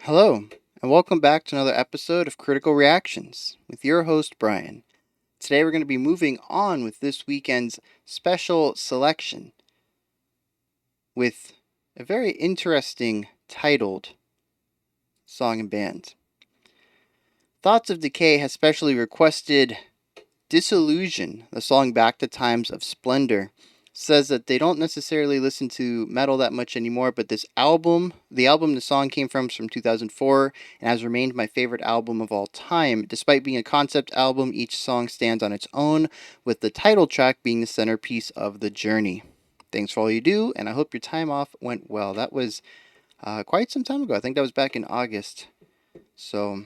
Hello, and welcome back to another episode of Critical Reactions with your host, Bryan. Today we're going to be moving on with this weekend's special selection with a very interesting titled song and band. Thoughts of Decay has specially requested Disillusion, the song Back to Times of Splendor. Says that they don't necessarily listen to metal that much anymore, but the album the song came from 2004 and has remained my favorite album of all time. Despite being a concept album, each song stands on its own, with the title track being the centerpiece of the journey. Thanks for all you do, and I hope your time off went well. That was quite some time ago. I think that was back in August. So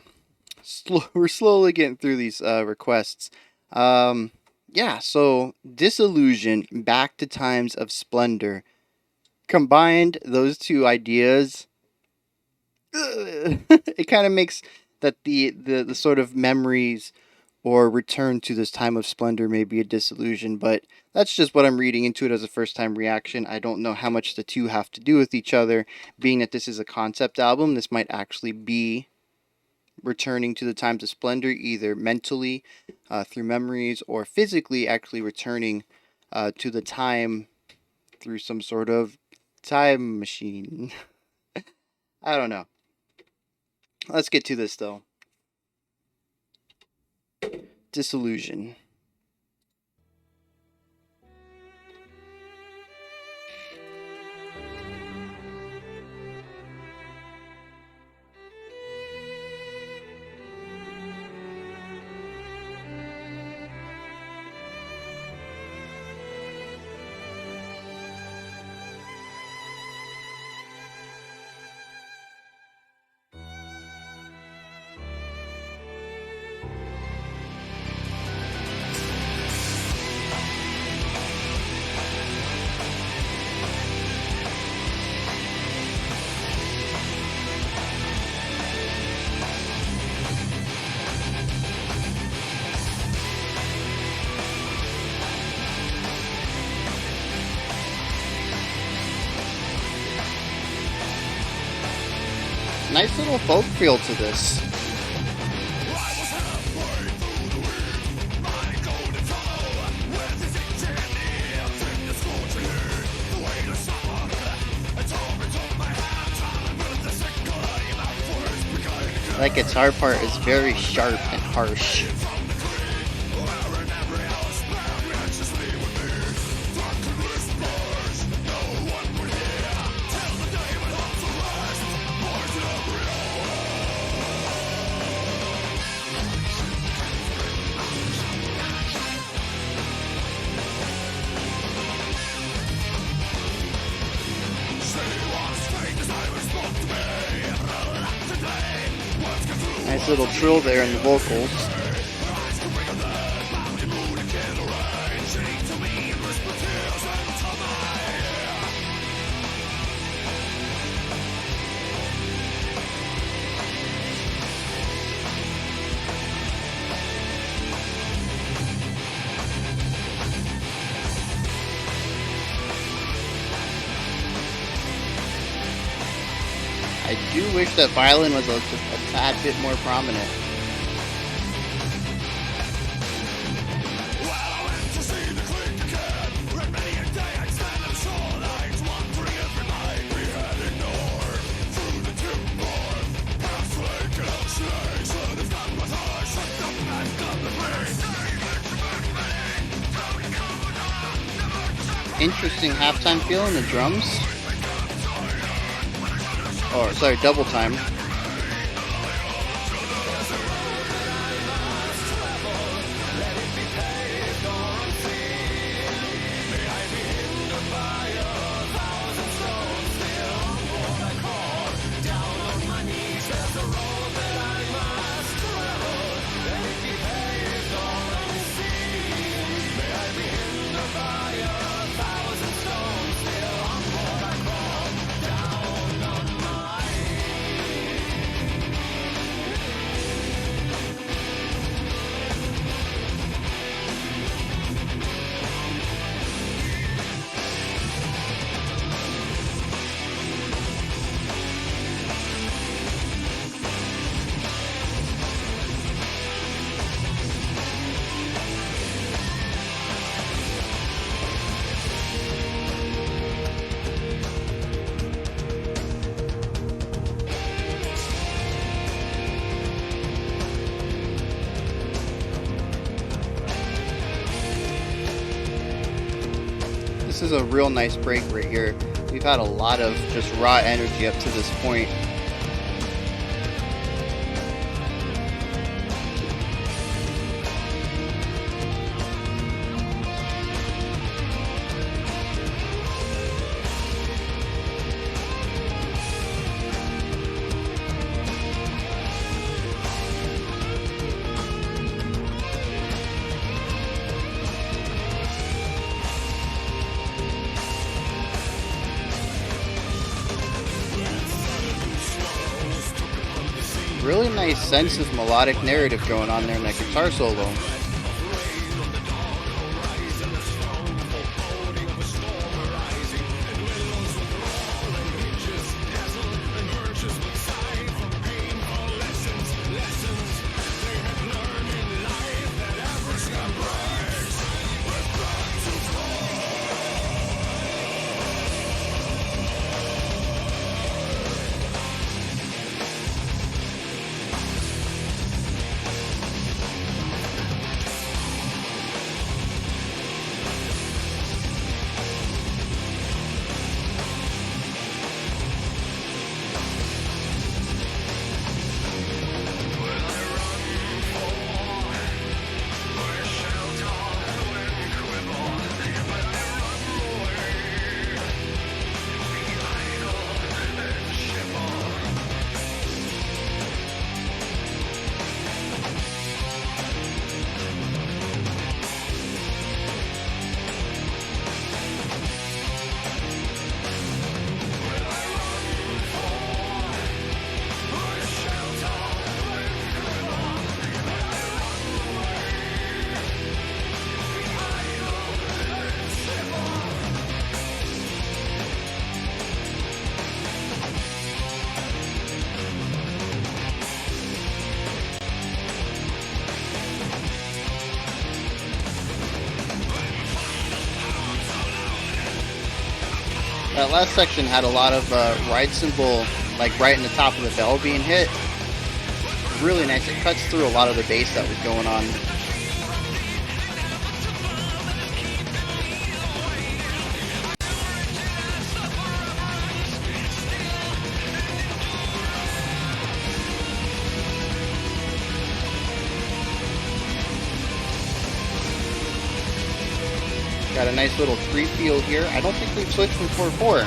we're slowly getting through these requests. So Disillusion, Back to Times of Splendor. Combined those two ideas, it kind of makes that the sort of memories or return to this time of splendor may be a disillusion, but that's just what I'm reading into it as a first time reaction. I don't know how much the two have to do with each other, being that this is a concept album. This might actually be returning to the times of splendor, either mentally through memories or physically actually returning to the time through some sort of time machine. I don't know. Let's get to this though. Disillusion. Nice little folk feel to this. That guitar part is very sharp and harsh. Nice little trill there in the vocals. I do wish that violin was just a tad bit more prominent. Interesting halftime feel in the drums. Oh, sorry, double time. is a real nice break right here. We've had a lot of just raw energy up to this point. Really nice sense of melodic narrative going on there in that guitar solo. That last section had a lot of ride cymbal, like right in the top of the bell being hit. Really nice. It cuts through a lot of the bass that was going on. Got a nice little 3 feel here. I don't think we've switched from 4/4.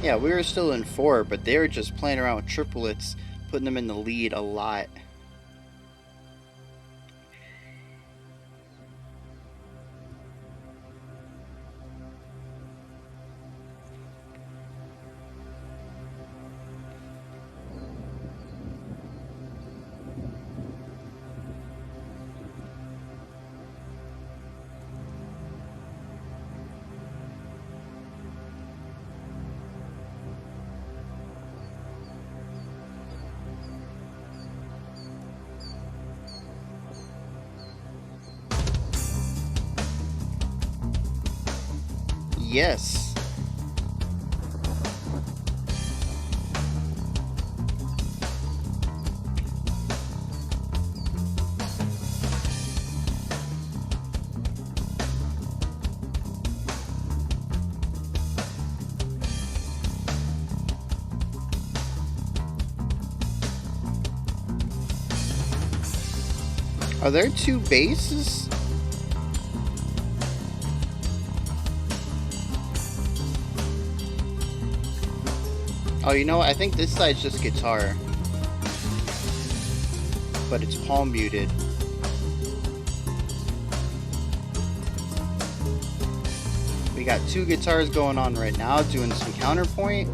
Yeah, we were still in 4, but they were just playing around with triplets, putting them in the lead a lot. Yes. Are there 2 basses? Oh, you know what? I think this side's just guitar. But it's palm muted. We got 2 guitars going on right now, doing some counterpoint.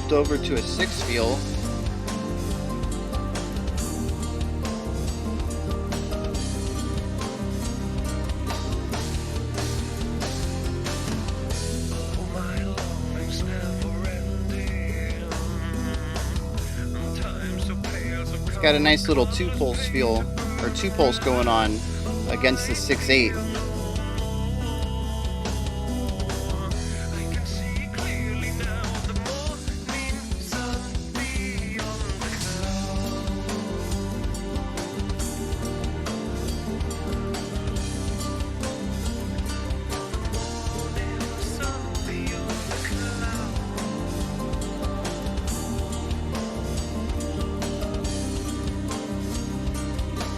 flipped over to a 6 feel. It's got a nice little 2-pulse feel, or 2-pulse going on against the 6/8.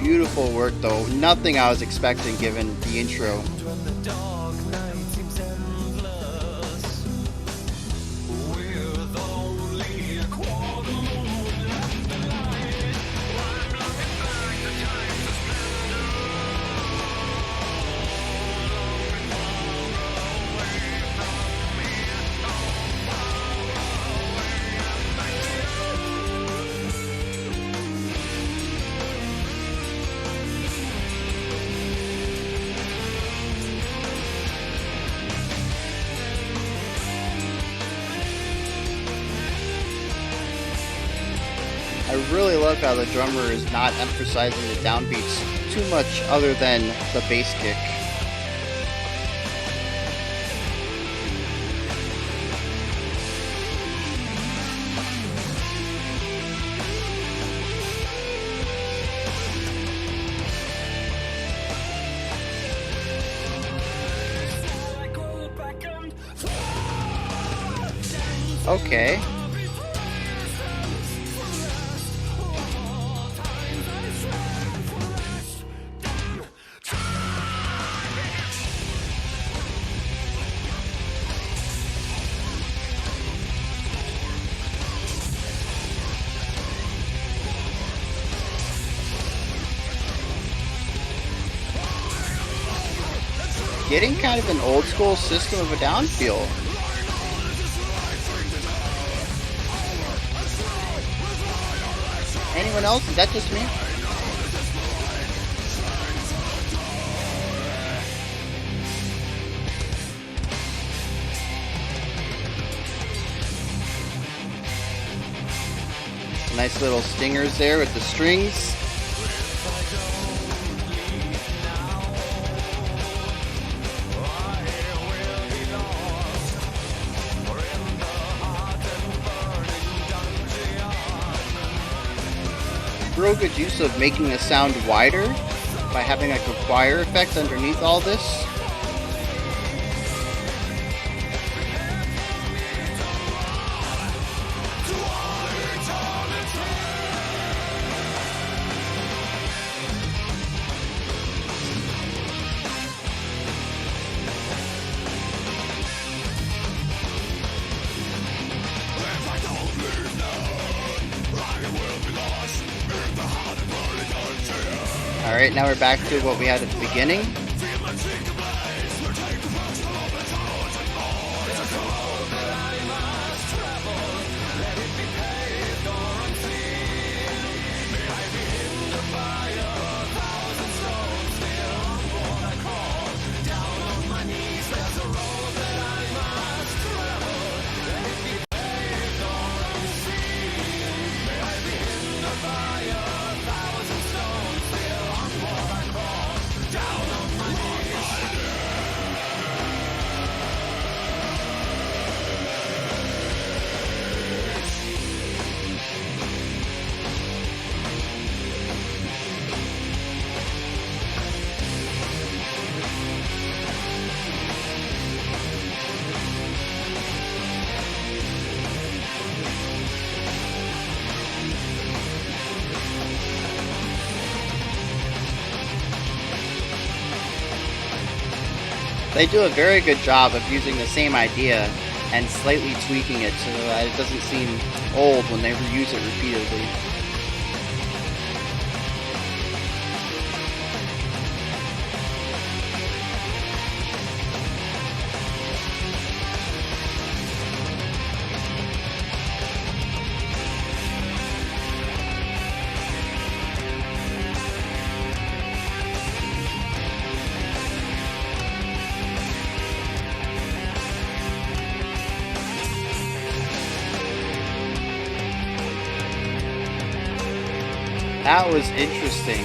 Beautiful work though, nothing I was expecting given the intro. I really love how the drummer is not emphasizing the downbeats too much other than the bass kick. Okay. Getting kind of an old school System of a Down feel. Anyone else? Is that just me? Nice little stingers there with the strings. Real good use of making the sound wider by having like a choir effect underneath all this. Alright, now we're back to what we had at the beginning. They do a very good job of using the same idea and slightly tweaking it so that it doesn't seem old when they reuse it repeatedly. That was interesting.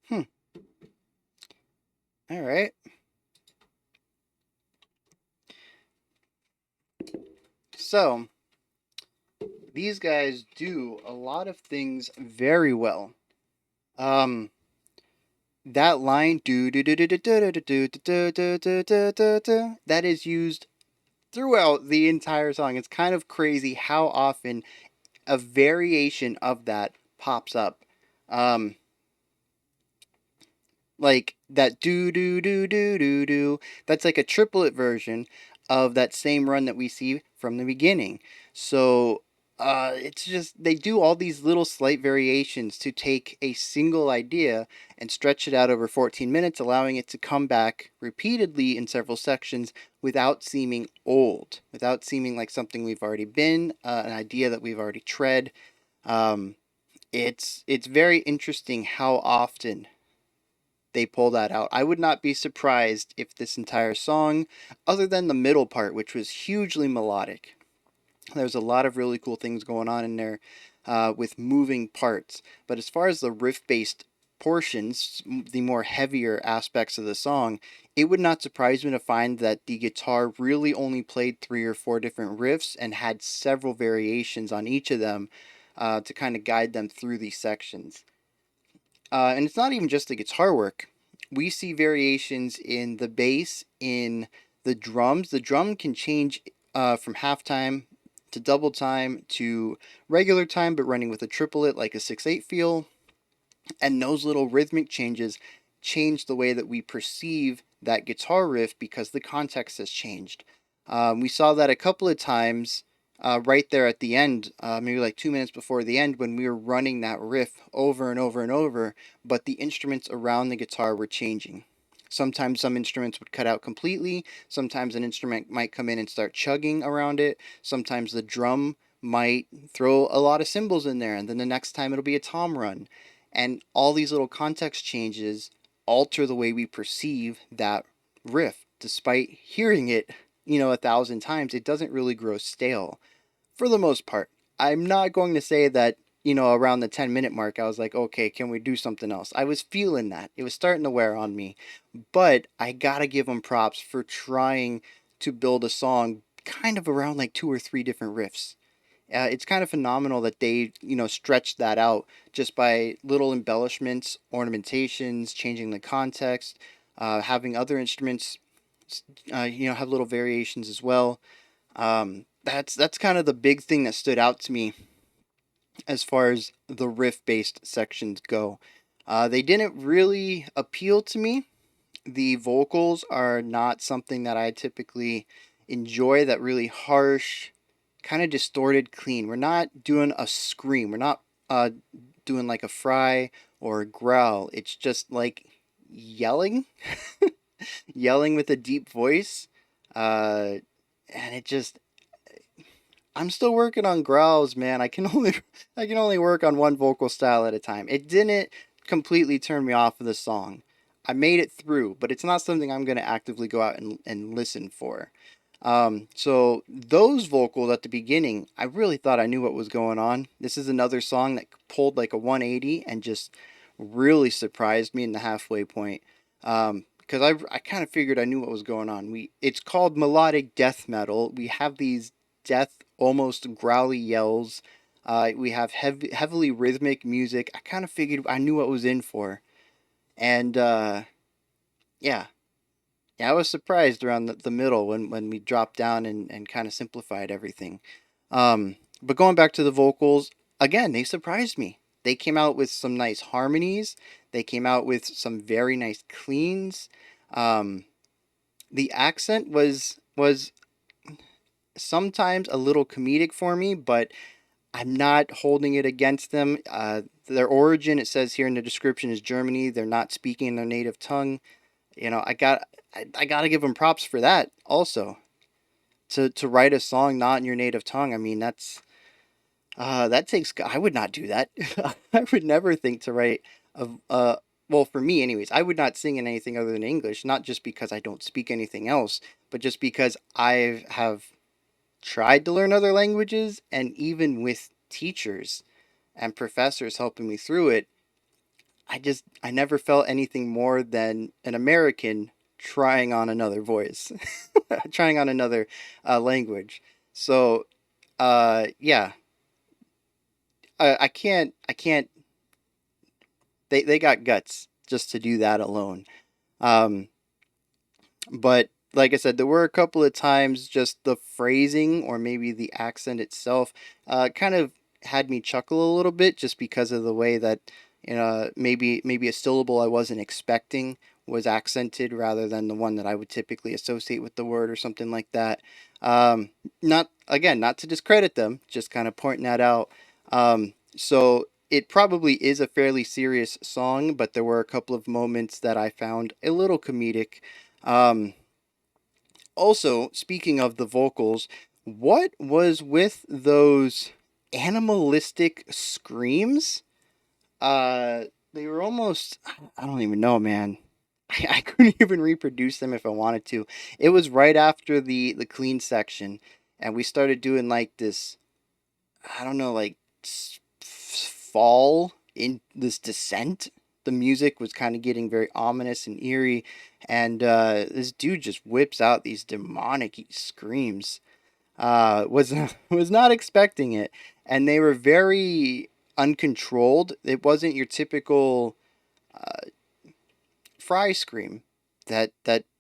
Hmm. All right. So these guys do a lot of things very well. Um, that line do do do do do do do do do do do do do do that is used throughout the entire song. It's kind of crazy how often a variation of that pops up. Um, like that do do do do do do. That's like a triplet version of that same run that we see from the beginning. So it's just they do all these little slight variations to take a single idea and stretch it out over 14 minutes, allowing it to come back repeatedly in several sections without seeming old, without seeming like something we've already been, an idea that we've already tread. Um, it's very interesting how often they pull that out. I would not be surprised if this entire song, other than the middle part, which was hugely melodic, there's a lot of really cool things going on in there with moving parts. But as far as the riff based portions, the more heavier aspects of the song, it would not surprise me to find that the guitar really only played three or four different riffs and had several variations on each of them to kind of guide them through these sections. And it's not even just the guitar work. We see variations in the bass, in the drums. The drum can change from halftime to double time to regular time, but running with a triplet like a 6/8 feel. And those little rhythmic changes change the way that we perceive that guitar riff because the context has changed. We saw that a couple of times right there at the end, maybe like 2 minutes before the end, when we were running that riff over and over and over, but the instruments around the guitar were changing. Sometimes some instruments would cut out completely. Sometimes an instrument might come in and start chugging around it. Sometimes the drum might throw a lot of cymbals in there, and then the next time it'll be a tom run. And all these little context changes alter the way we perceive that riff. Despite hearing it, 1,000 times, it doesn't really grow stale for the most part. I'm not going to say that, around the 10-minute mark, I was like, okay, can we do something else? I was feeling that. It was starting to wear on me. But I gotta give them props for trying to build a song kind of around like two or three different riffs. It's kind of phenomenal that they, stretched that out just by little embellishments, ornamentations, changing the context, having other instruments, have little variations as well. That's kind of the big thing that stood out to me as far as the riff-based sections go. They didn't really appeal to me. The vocals are not something that I typically enjoy. That really harsh, kind of distorted clean. We're not doing a scream. We're not doing like a fry or a growl. It's just like yelling, yelling with a deep voice. Uh, and it just, I'm still working on growls, man. I can only I can only work on one vocal style at a time. It didn't completely turn me off of the song. I made it through, but it's not something I'm going to actively go out and listen for. So those vocals at the beginning, I really thought I knew what was going on. This is another song that pulled like a 180 and just really surprised me in the halfway point. Because I kind of figured I knew what was going on. It's called melodic death metal. We have these death, almost growly yells. We have heavily rhythmic music. I kind of figured I knew what was in for. And yeah, yeah, I was surprised around the middle when we dropped down and kind of simplified everything. But going back to the vocals, again, they surprised me. They came out with some nice harmonies. They came out with some very nice cleans. Um, the accent was sometimes a little comedic for me, but I'm not holding it against them. Their origin, it says here in the description, is Germany. They're not speaking their native tongue. I got to give them props for that also. to write a song not in your native tongue. I mean, that takes. I would not do that. I would never think to write a well, for me anyways, I would not sing in anything other than English, not just because I don't speak anything else, but just because I have tried to learn other languages, and even with teachers and professors helping me through it, I never felt anything more than an American trying on another voice, trying on another language. So, yeah, I can't. They got guts just to do that alone. Um, but like I said, there were a couple of times just the phrasing or maybe the accent itself kind of had me chuckle a little bit just because of the way that maybe a syllable I wasn't expecting was accented rather than the one that I would typically associate with the word or something like that. Not again, not to discredit them, just kind of pointing that out. So it probably is a fairly serious song, but there were a couple of moments that I found a little comedic. um, Also, speaking of the vocals, what was with those animalistic screams? They were almost, I don't even know, man. I couldn't even reproduce them if I wanted to. It was right after the clean section, and we started doing like this, I don't know, like fall in this descent. The music was kind of getting very ominous and eerie, and this dude just whips out these demonic screams. Was was not expecting it, and they were very uncontrolled. It wasn't your typical uh, fry scream that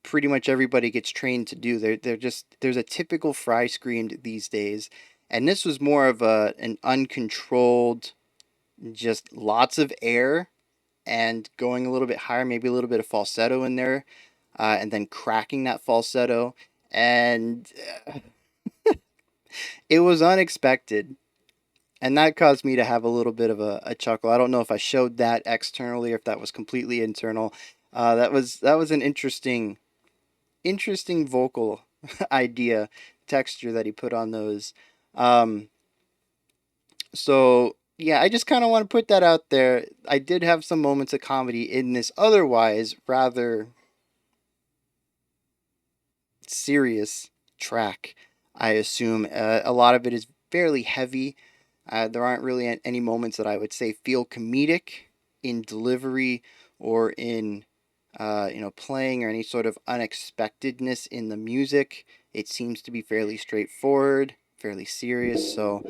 pretty much everybody gets trained to do. They're just there's a typical fry scream these days, and this was more of an uncontrolled, just lots of air and going a little bit higher, maybe a little bit of falsetto in there, and then cracking that falsetto. And it was unexpected. And that caused me to have a little bit of a chuckle. I don't know if I showed that externally or if that was completely internal. That was an interesting vocal idea texture that he put on those. Um, so yeah, I just kind of want to put that out there. I did have some moments of comedy in this otherwise rather serious track. I assume a lot of it is fairly heavy. There aren't really any moments that I would say feel comedic in delivery or in playing or any sort of unexpectedness in the music. It seems to be fairly straightforward, fairly serious. So,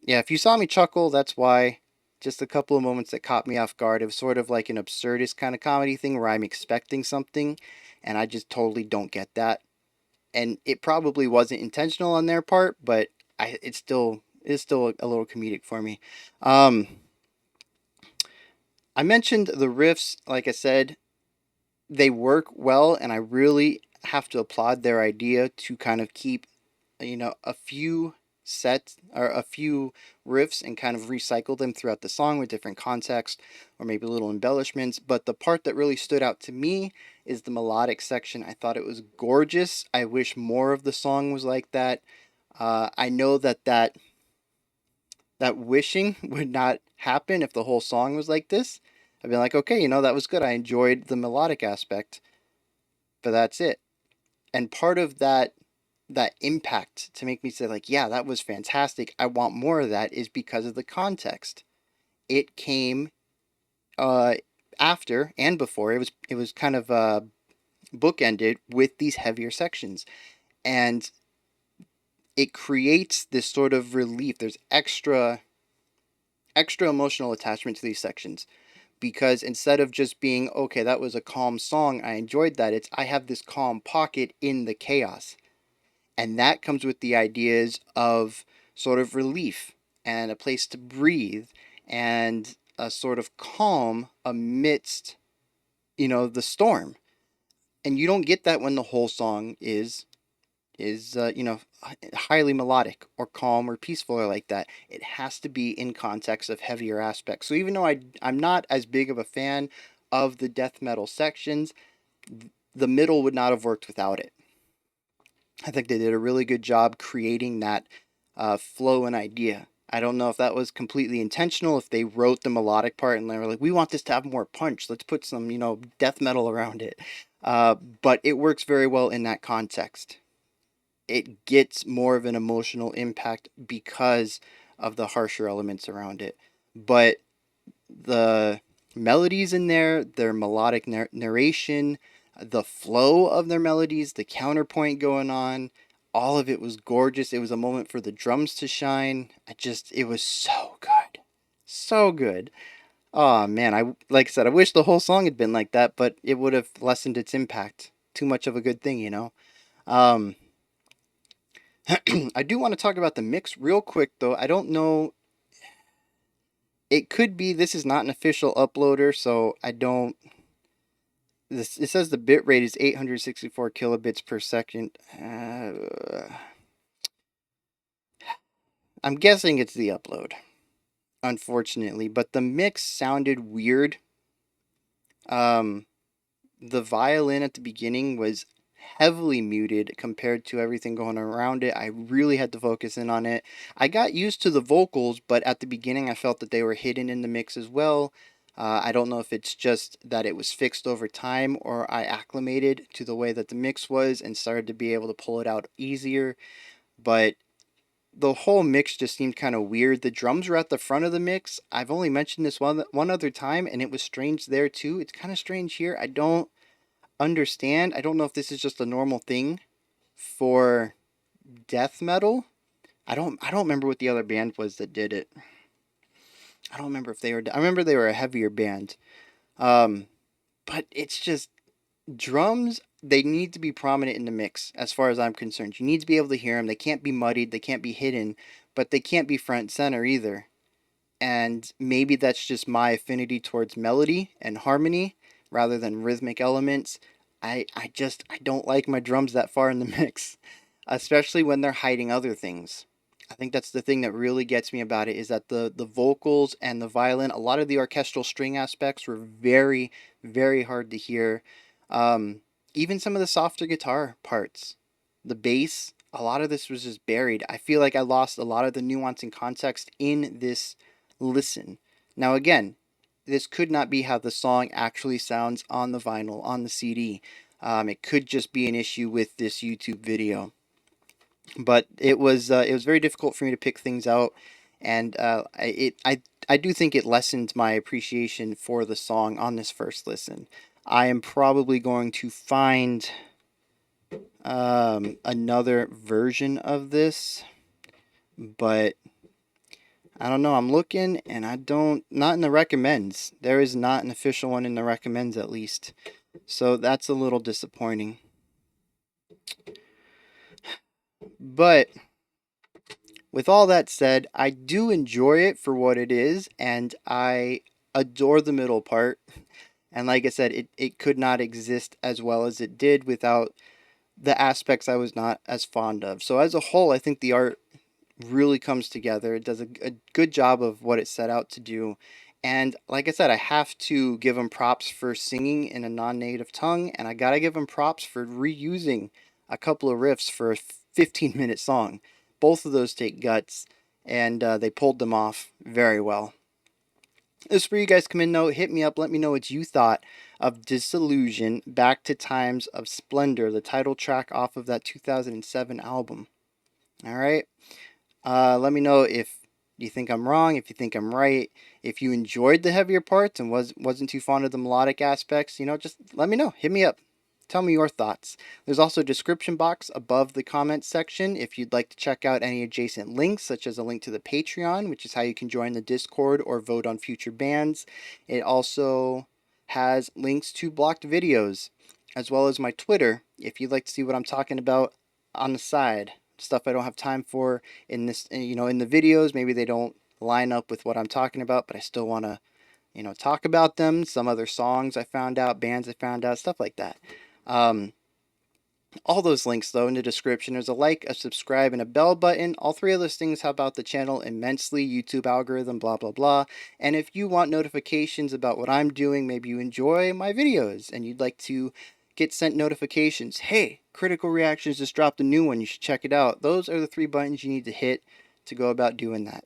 yeah, if you saw me chuckle, that's why. Just a couple of moments that caught me off guard. It was sort of like an absurdist kind of comedy thing where I'm expecting something and I just totally don't get that. And it probably wasn't intentional on their part, but it's still a little comedic for me. Um, I mentioned the riffs, like I said, they work well, and I really have to applaud their idea to kind of keep, a few sets or a few riffs and kind of recycle them throughout the song with different context or maybe little embellishments. But the part that really stood out to me is the melodic section. I thought it was gorgeous. I wish more of the song was like that. I know that wishing would not happen if the whole song was like this. I'd be like, okay, that was good. I enjoyed the melodic aspect, but that's it. And part of that impact to make me say like, yeah, that was fantastic. I want more of that is because of the context. It came uh after and before. It was kind of bookended with these heavier sections, and it creates this sort of relief. There's extra emotional attachment to these sections because instead of just being okay, that was a calm song, I enjoyed that, it's I have this calm pocket in the chaos. And that comes with the ideas of sort of relief and a place to breathe and a sort of calm amidst the storm. And you don't get that when the whole song is highly melodic or calm or peaceful or like that. It has to be in context of heavier aspects. So even though I'm not as big of a fan of the death metal sections, the middle would not have worked without it. I think they did a really good job creating that flow and idea. I don't know if that was completely intentional, if they wrote the melodic part and they were like, we want this to have more punch. Let's put some, death metal around it. But it works very well in that context. It gets more of an emotional impact because of the harsher elements around it. But the melodies in there, their melodic narration, the flow of their melodies, the counterpoint going on, all of it was gorgeous. It was a moment for the drums to shine. It was so good. So good. Oh man, like I said, I wish the whole song had been like that, but it would have lessened its impact. Too much of a good thing, you know. Um, I do want to talk about the mix real quick though. I don't know, it could be this is not an official uploader, so I don't. This it says the bit rate is 864 kilobits per second. I'm guessing it's the upload, unfortunately, but the mix sounded weird. Um, the violin at the beginning was heavily muted compared to everything going around it. I really had to focus in on it. I got used to the vocals, but at the beginning I felt that they were hidden in the mix as well. I don't know if it's just that it was fixed over time or I acclimated to the way that the mix was and started to be able to pull it out easier. But the whole mix just seemed kind of weird. The drums were at the front of the mix. I've only mentioned this one other time, and it was strange there too. It's kind of strange here. I don't understand. I don't know if this is just a normal thing for death metal. I don't remember what the other band was that did it. I don't remember if they were. I remember they were a heavier band. Um, but it's just drums. They need to be prominent in the mix, as far as I'm concerned. You need to be able to hear them. They can't be muddied. They can't be hidden, but they can't be front and center either. And maybe that's just my affinity towards melody and harmony rather than rhythmic elements. I don't like my drums that far in the mix, especially when they're hiding other things. I think that's the thing that really gets me about it is that the vocals and the violin, a lot of the orchestral string aspects were very very hard to hear. Um, Even some of the softer guitar parts, the bass, a lot of this was just buried. I feel like I lost a lot of the nuance and context in this listen. Now, again, this could not be how the song actually sounds on the vinyl, on the CD. It could just be an issue with this YouTube video. But it was very difficult for me to pick things out, and I do think it lessened my appreciation for the song on this first listen. I am probably going to find another version of this, but I don't know. I'm looking and I don't, not in the recommends. There is not an official one in the recommends at least. So that's a little disappointing. But with all that said, I do enjoy it for what it is and I adore the middle part. And like I said, it could not exist as well as it did without the aspects I was not as fond of. So as a whole, I think the art really comes together. It does a good job of what it set out to do. And like I said, I have to give him props for singing in a non native tongue, and I gotta give him props for reusing a couple of riffs for a 15-minute song. Both of those take guts, and they pulled them off very well. This is where you guys come in, though. Hit me up, let me know what you thought of Disillusion, Back to Times of Splendor, the title track off of that 2007 album. All right. Let me know if you think I'm wrong, if you think I'm right, if you enjoyed the heavier parts and wasn't too fond of the melodic aspects. Just let me know. Hit me up. Tell me your thoughts. There's also a description box above the comments section if you'd like to check out any adjacent links, such as a link to the Patreon, which is how you can join the Discord or vote on future bands. It also has links to blocked videos, as well as my Twitter, if you'd like to see what I'm talking about on the side. Stuff I don't have time for in this, in the videos. Maybe they don't line up with what I'm talking about, but I still want to, talk about them. Some other songs I found out, bands I found out, stuff like that. Um, all those links, though, in the description. There's a like, a subscribe, and a bell button. All three of those things help out the channel immensely. YouTube algorithm, blah, blah, blah. And if you want notifications about what I'm doing, maybe you enjoy my videos and you'd like to get sent notifications. Hey, Critical Reactions just dropped a new one. You should check it out. Those are the 3 buttons you need to hit to go about doing that.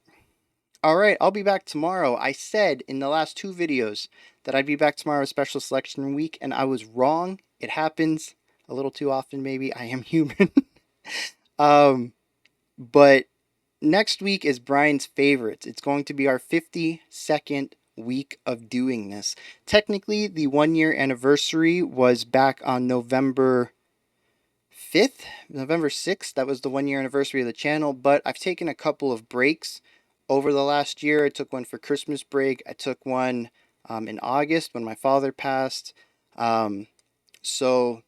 Alright, I'll be back tomorrow. I said in the last 2 videos that I'd be back tomorrow with Special Selection Week, and I was wrong. It happens a little too often, maybe. I am human. But next week is Bryan's favorites. It's going to be our 52nd week of doing this. Technically, the 1-year anniversary was back on November 5th, November 6th. That was the 1-year anniversary of the channel, but I've taken a couple of breaks over the last year. I took one for Christmas break. I took one in August when my father passed. So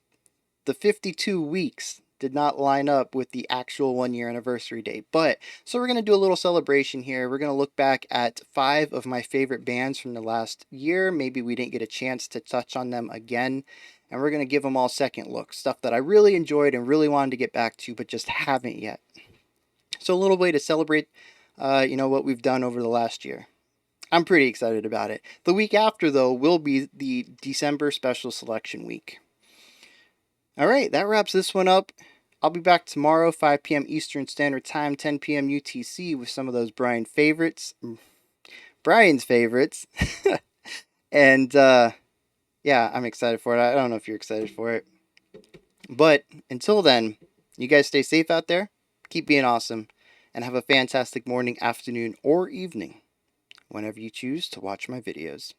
the 52 weeks did not line up with the actual 1-year anniversary date. But so we're going to do a little celebration here. We're going to look back at 5 of my favorite bands from the last year. Maybe we didn't get a chance to touch on them again. And we're going to give them all second looks. Stuff that I really enjoyed and really wanted to get back to, but just haven't yet. So a little way to celebrate, what we've done over the last year. I'm pretty excited about it. The week after, though, will be the December Special Selection Week. Alright, that wraps this one up. I'll be back tomorrow, 5 p.m. Eastern Standard Time, 10 p.m. UTC, with some of those Bryan's favorites. And, yeah, I'm excited for it. I don't know if you're excited for it. But until then, you guys stay safe out there, keep being awesome, and have a fantastic morning, afternoon, or evening, whenever you choose to watch my videos.